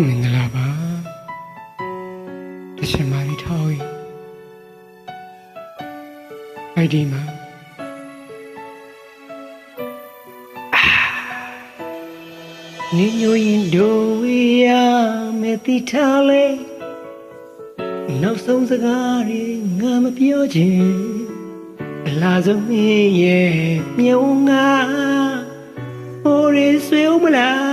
မင်္ဂလာပါတရှင်မာရီထောင်းအိုက်ဒီမှာနေညိုရင်ဒိုဝေးရမယ်တိထားလေနောက်ဆုံးစကားတွေငါမပြောချင်အလားဆုံးမင်းရဲ့မြုံငါဟိုရီဆွေဦးမလား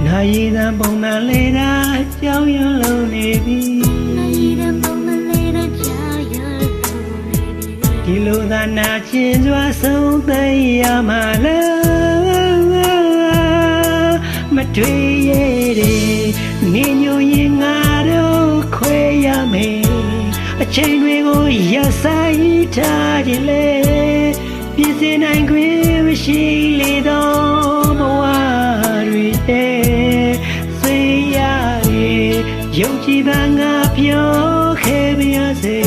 နာရီတန်ပုံမှန်လေးတာကြောင်းရွံ့လုံးနေပြီနာရီတန်ပုံမှန်လေးတာကြောင်းရွံ့လုံးနေပြီဒီလိုသာနာကျင်စွာဆုံးသိရမှာလားမတွေ့ရတဲ့နေညိုရင်ငါတို့ခွဲရမယ်အချိန်တွေကိုရဆိုင်ထားခြင်းလေပြည့်စင်နိုင်ခွင့်မရှိလေတော့ဘဝတွေယုံကြည်ပါငါပြောခဲ့ပါရစေ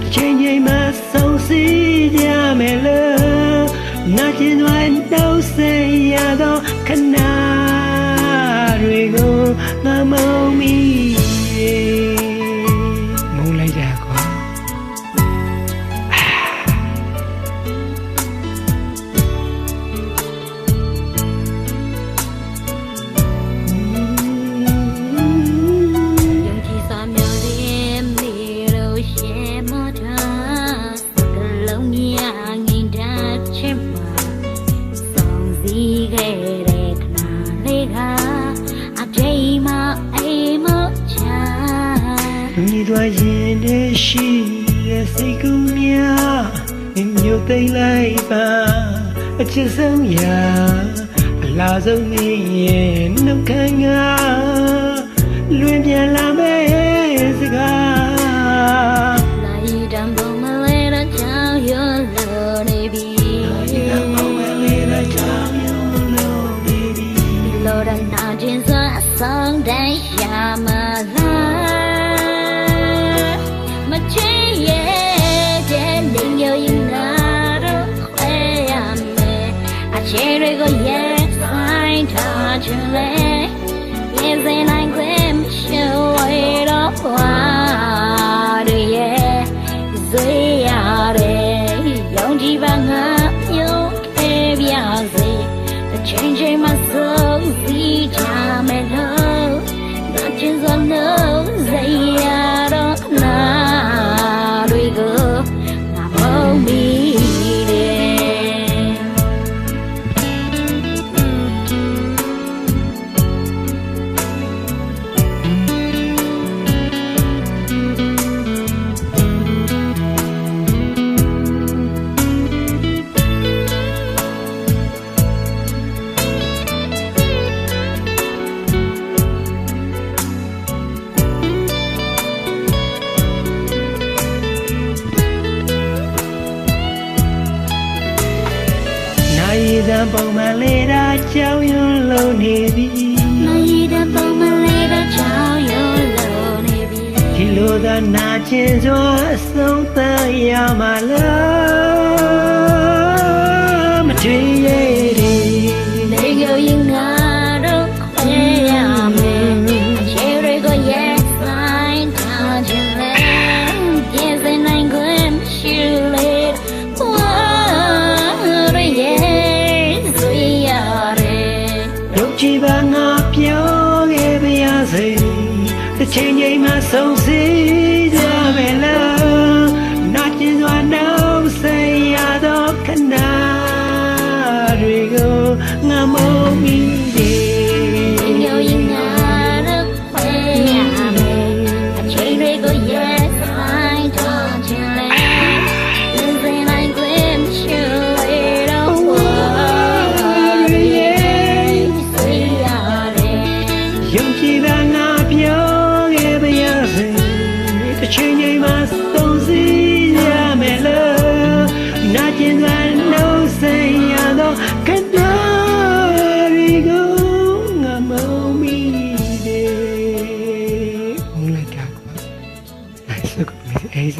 အချိန်ချင်းမှဆုံးစည်းကြမယ်လို့နာကျင်သွားတော့စေရတော့ခဏတွေကိုငါမုံမီမုံလိုက်တာကွာ你多情的是谁姑娘？你有得来吧？这生涯拉走你也能看啊，乱变了没这个。那一张不满来的照有了你比，那一张不满来的照有了你比，路上那金色送在下马来。Changing my soul, see, jam and love. Not just on love, say, I don't know. We go, I'm on me. Nay đã bồng mà lê đã trao yêu lâu nề bi Nay đã bồng mà lê đã trao yêu lâu nề bi Khi lô đã nà trên gió sống ta ya mà lỡ Mà truy dây đi Để yêu yên ngà đâu khỏe ya mê Chê rơi có yes lại ta chân lên Yes and anh có em chill it chỉ bằng ngọcပြောခဲ့ပါရစေတစ်ချိန်ချိန်မှဆုံးစည်းကြမယ်လို့နာကျင်စွာနှောက်ဆက်ရသောခဏတွေကိုငါမုံမိတယ်ညိုရင်ငါတို့ခွဲရမယ်အချိန်တွေကို yes I don't you let losing I glimpse you later Changing my soul, see, I'm in love. Not in the no say, I don't can go. အေးစ